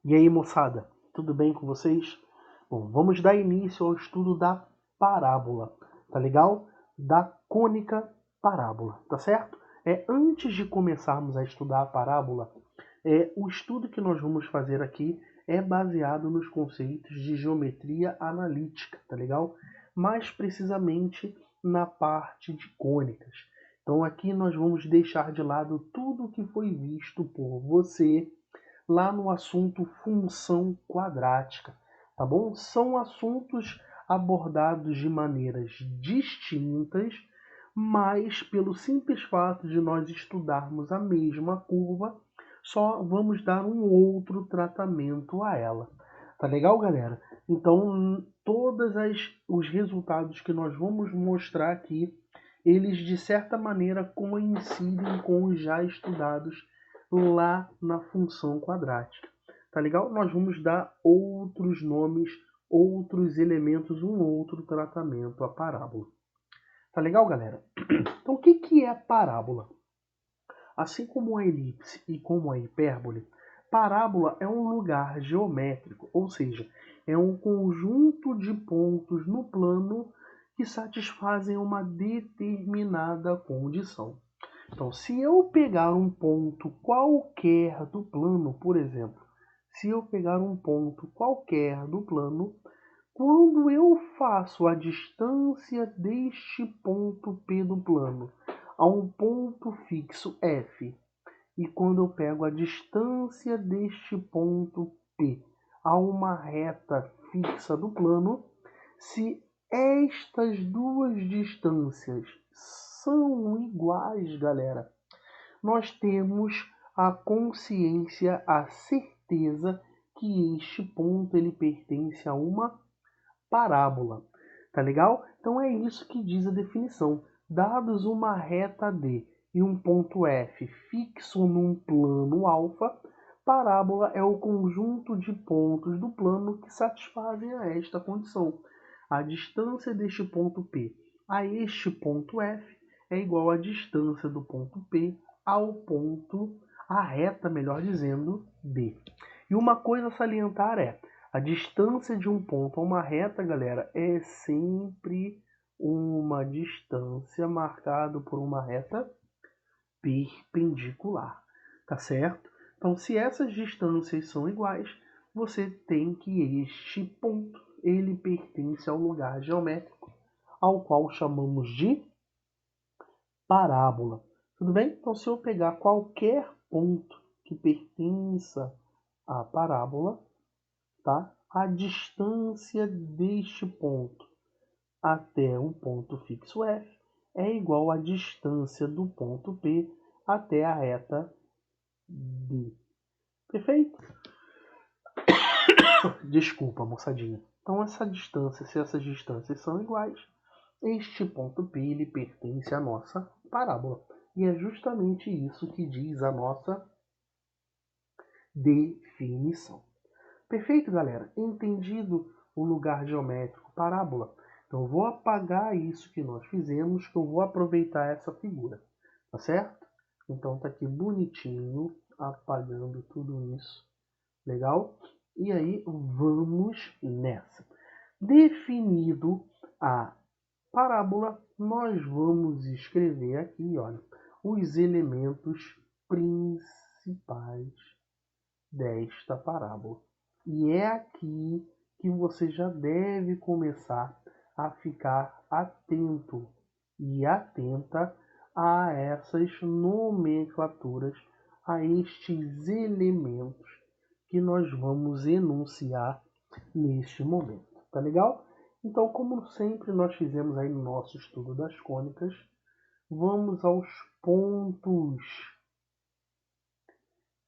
E aí, moçada, tudo bem com vocês? Bom, vamos dar início ao estudo da parábola, tá legal? Da cônica parábola, tá certo? Antes de começarmos a estudar a parábola, o estudo que nós vamos fazer aqui é baseado nos conceitos de geometria analítica, tá legal? Mais precisamente na parte de cônicas. Então aqui nós vamos deixar de lado tudo que foi visto por você lá no assunto função quadrática, tá bom? São assuntos abordados de maneiras distintas, mas pelo simples fato de nós estudarmos a mesma curva, só vamos dar um outro tratamento a ela. Tá legal, galera? Então, os resultados que nós vamos mostrar aqui, eles de certa maneira coincidem com os já estudados lá na função quadrática. Tá legal? Nós vamos dar outros nomes, outros elementos, um outro tratamento à parábola. Tá legal, galera? Então, o que é a parábola? Assim como a elipse e como a hipérbole, parábola é um lugar geométrico, ou seja, é um conjunto de pontos no plano que satisfazem uma determinada condição. Então, se eu pegar um ponto qualquer do plano, por exemplo, se eu pegar um ponto qualquer do plano, quando eu faço a distância deste ponto P do plano a um ponto fixo F, e quando eu pego a distância deste ponto P a uma reta fixa do plano, se estas duas distâncias são iguais, galera, nós temos a consciência, a certeza que este ponto ele pertence a uma parábola. Tá legal? Então é isso que diz a definição. Dados uma reta D e um ponto F fixo num plano alfa, parábola é o conjunto de pontos do plano que satisfazem a esta condição. A distância deste ponto P a este ponto F é igual à distância do ponto P ao ponto, à reta, melhor dizendo, D. E uma coisa a salientar é, a distância de um ponto a uma reta, galera, é sempre uma distância marcada por uma reta perpendicular, tá certo? Então, se essas distâncias são iguais, você tem que este ponto, ele pertence ao lugar geométrico, ao qual chamamos de parábola. Tudo bem? Então, se eu pegar qualquer ponto que pertença à parábola, tá? A distância deste ponto até o ponto fixo F é igual à distância do ponto P até a reta D. Perfeito? Desculpa, moçadinha. Então, essa distância, se essas distâncias são iguais, este ponto P ele pertence à nossa parábola. E é justamente isso que diz a nossa definição. Perfeito, galera? Entendido o lugar geométrico parábola? Então, eu vou apagar isso que nós fizemos, que eu vou aproveitar essa figura, tá certo? Então, tá aqui bonitinho, apagando tudo isso. Legal? E aí, vamos nessa. Definido a parábola, nós vamos escrever aqui, olha, os elementos principais desta parábola. E é aqui que você já deve começar a ficar atento e atenta a essas nomenclaturas, a estes elementos que nós vamos enunciar neste momento. Tá legal? Então, como sempre nós fizemos aí no nosso estudo das cônicas, vamos aos pontos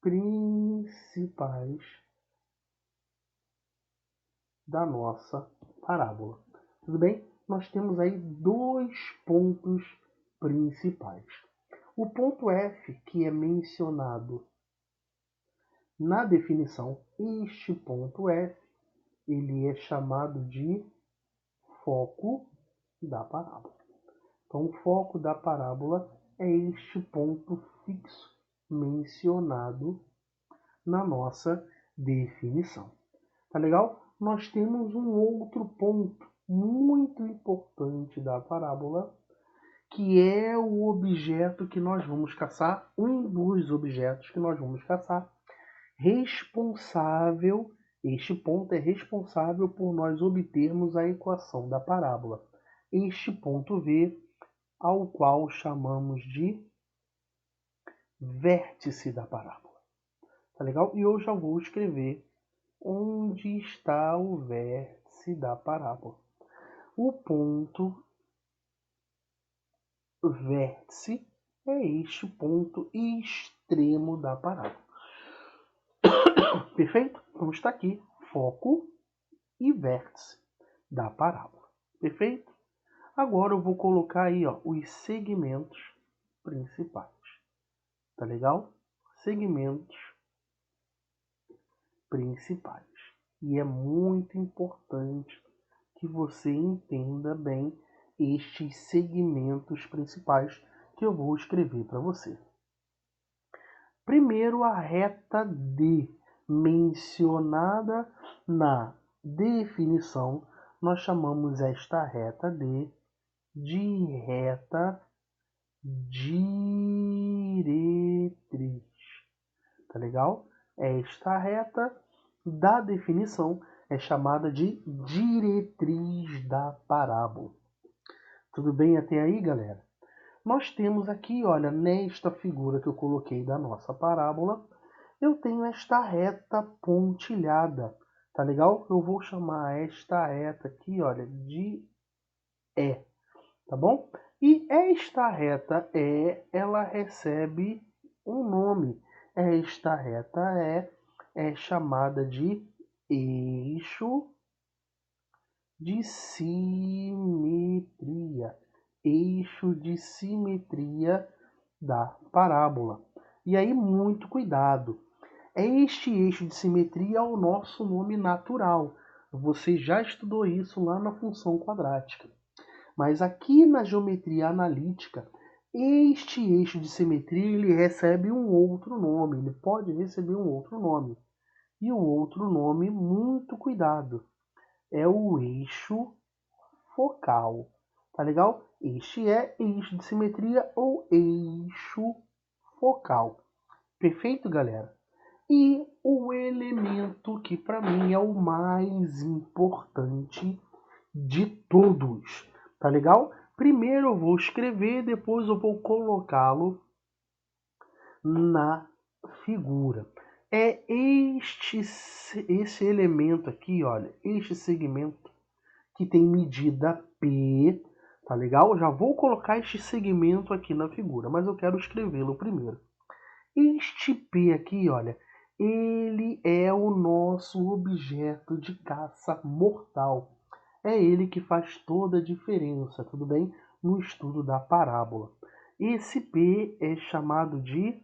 principais da nossa parábola. Tudo bem? Nós temos aí dois pontos principais. O ponto F, que é mencionado na definição, este ponto F, ele é chamado de foco da parábola. Então, o foco da parábola é este ponto fixo mencionado na nossa definição. Tá legal? Nós temos um outro ponto muito importante da parábola, que é o objeto que nós vamos caçar, um dos objetos que nós vamos caçar, responsável, este ponto é responsável por nós obtermos a equação da parábola. Este ponto V, ao qual chamamos de vértice da parábola. Tá legal? E eu já vou escrever onde está o vértice da parábola. O ponto vértice é este ponto extremo da parábola. Perfeito? Então está aqui, foco e vértice da parábola. Perfeito? Agora eu vou colocar aí, ó, os segmentos principais. Tá legal? Segmentos principais. E é muito importante que você entenda bem estes segmentos principais que eu vou escrever para você. Primeiro, a reta D, mencionada na definição, nós chamamos esta reta D de reta diretriz. Tá legal? Esta reta da definição é chamada de diretriz da parábola. Tudo bem até aí, galera? Nós temos aqui, olha, nesta figura que eu coloquei da nossa parábola, eu tenho esta reta pontilhada, tá legal? Eu vou chamar esta reta aqui, olha, de E, tá bom? E esta reta E, ela recebe um nome. Esta reta é chamada de eixo de simetria. Eixo de simetria da parábola. E aí, muito cuidado. Este eixo de simetria é o nosso nome natural. Você já estudou isso lá na função quadrática. Mas aqui na geometria analítica, este eixo de simetria ele recebe um outro nome. Ele pode receber um outro nome. E o outro nome, muito cuidado, é o eixo focal. Tá legal? Este é eixo de simetria ou eixo focal. Perfeito, galera? E o elemento que para mim é o mais importante de todos. Tá legal? Primeiro eu vou escrever, depois eu vou colocá-lo na figura. É esse elemento aqui, olha, este segmento que tem medida P, tá legal? Eu já vou colocar este segmento aqui na figura, mas eu quero escrevê-lo primeiro. Este P aqui, olha, ele é o nosso objeto de caça mortal. É ele que faz toda a diferença, tudo bem? No estudo da parábola. Esse P é chamado de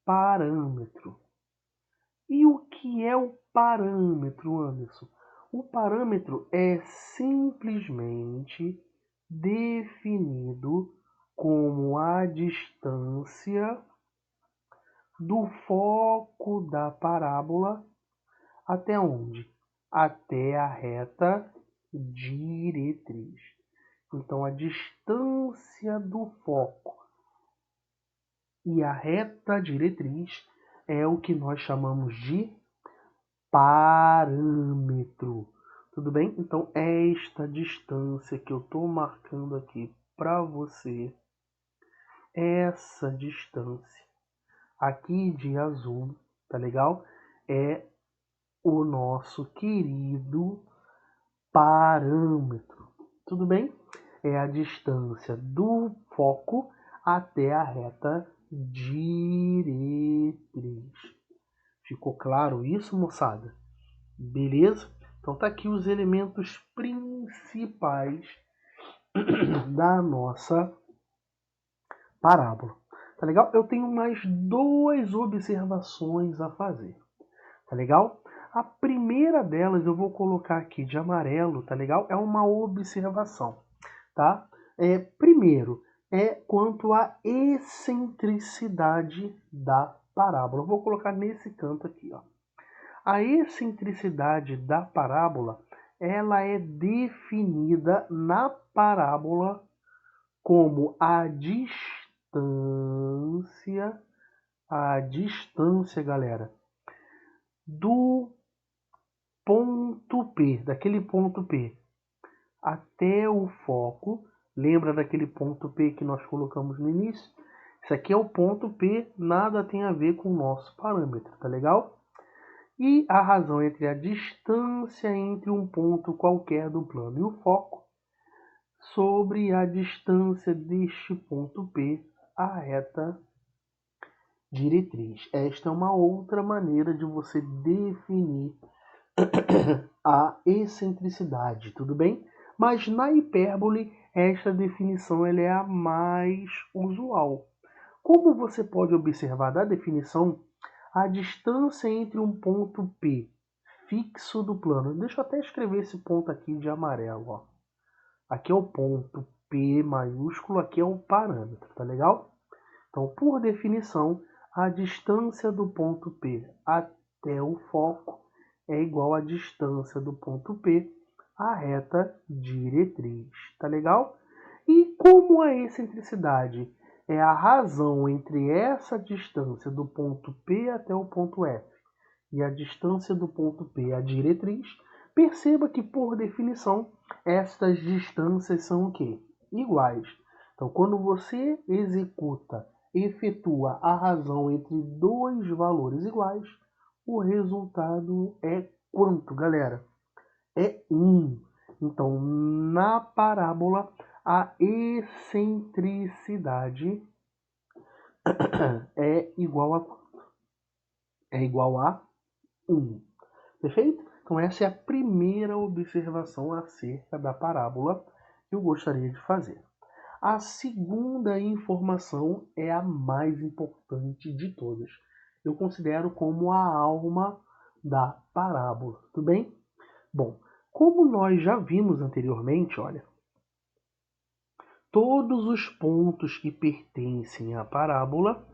parâmetro. E o que é o parâmetro, Anderson? O parâmetro é simplesmente definido como a distância do foco da parábola até onde? Até a reta diretriz. Então, a distância do foco e a reta diretriz é o que nós chamamos de parâmetro. Tudo bem? Então, esta distância que eu estou marcando aqui para você, essa distância aqui de azul, tá legal? É o nosso querido parâmetro. Tudo bem? É a distância do foco até a reta diretriz. Ficou claro isso, moçada? Beleza? Então tá aqui os elementos principais da nossa parábola. Tá legal? Eu tenho mais duas observações a fazer. Tá legal? A primeira delas eu vou colocar aqui de amarelo, tá legal? É uma observação, tá? Primeiro, é quanto à excentricidade da parábola. Vou colocar nesse canto aqui, ó. A excentricidade da parábola, ela é definida na parábola como a distância, galera, do ponto P, daquele ponto P, até o foco. Lembra daquele ponto P que nós colocamos no início? Isso aqui é o ponto P, nada tem a ver com o nosso parâmetro, tá legal? E a razão entre a distância entre um ponto qualquer do plano e o foco sobre a distância deste ponto P à reta diretriz. Esta é uma outra maneira de você definir a excentricidade, tudo bem? Mas na hipérbole, esta definição ela é a mais usual. Como você pode observar da definição, a distância entre um ponto P fixo do plano. Deixa eu até escrever esse ponto aqui de amarelo, ó. Aqui é o ponto P maiúsculo, aqui é o parâmetro, tá legal? Então, por definição, a distância do ponto P até o foco é igual à distância do ponto P à reta diretriz, tá legal? E como a excentricidade é a razão entre essa distância do ponto P até o ponto F e a distância do ponto P à diretriz, perceba que, por definição, estas distâncias são o quê? Iguais. Então, quando você efetua a razão entre dois valores iguais, o resultado é quanto, galera? É 1. Então, na parábola, a excentricidade é igual a quanto? É igual a 1. Perfeito? Então, essa é a primeira observação acerca da parábola que eu gostaria de fazer. A segunda informação é a mais importante de todas. Eu considero como a alma da parábola, tudo bem? Bom, como nós já vimos anteriormente, olha, todos os pontos que pertencem à parábola,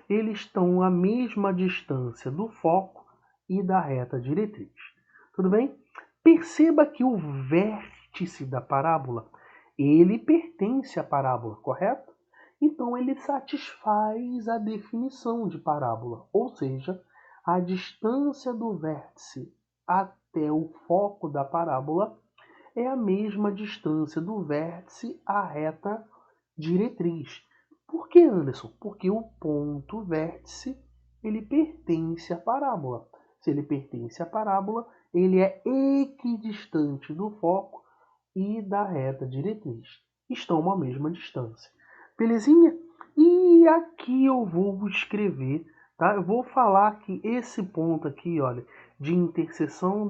eles estão à mesma distância do foco e da reta diretriz. Tudo bem? Perceba que o vértice da parábola, ele pertence à parábola, correto? Então ele satisfaz a definição de parábola, ou seja, a distância do vértice até o foco da parábola é a mesma distância do vértice à reta diretriz. Por que, Anderson? Porque o ponto vértice ele pertence à parábola. Se ele pertence à parábola, ele é equidistante do foco e da reta diretriz. Estão à mesma distância. Belezinha? E aqui eu vou escrever, tá? Eu vou falar que esse ponto aqui, olha, de interseção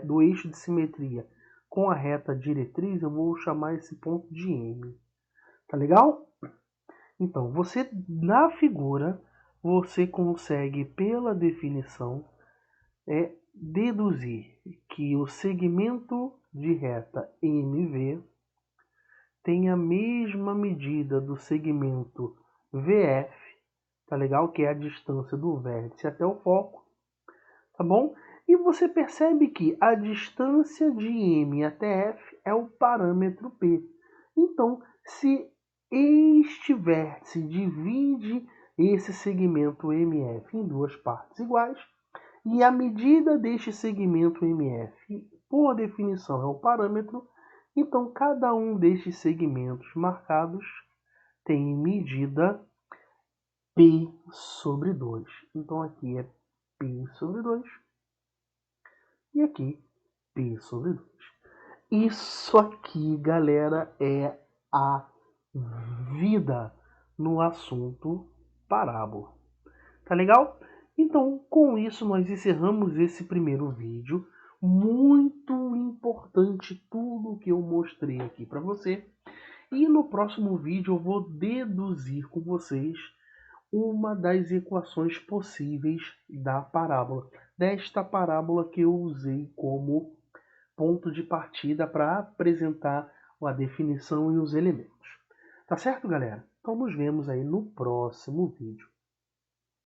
do eixo de simetria com a reta diretriz, eu vou chamar esse ponto de M. Tá legal? Então, você na figura, você consegue, pela definição, deduzir que o segmento de reta MV tem a mesma medida do segmento VF, tá legal? Que é a distância do vértice até o foco, tá bom? E você percebe que a distância de M até F é o parâmetro P. Então, se este vértice divide esse segmento MF em duas partes iguais, e a medida deste segmento MF, por definição, é o parâmetro, então cada um destes segmentos marcados tem medida P sobre 2. Então aqui é P sobre 2 e aqui P sobre 2. Isso aqui, galera, é a vida no assunto parábola. Tá legal? Então, com isso, nós encerramos esse primeiro vídeo. Muito importante tudo que eu mostrei aqui para você. E no próximo vídeo eu vou deduzir com vocês uma das equações possíveis da parábola. Desta parábola que eu usei como ponto de partida para apresentar a definição e os elementos. Tá certo, galera? Então nos vemos aí no próximo vídeo.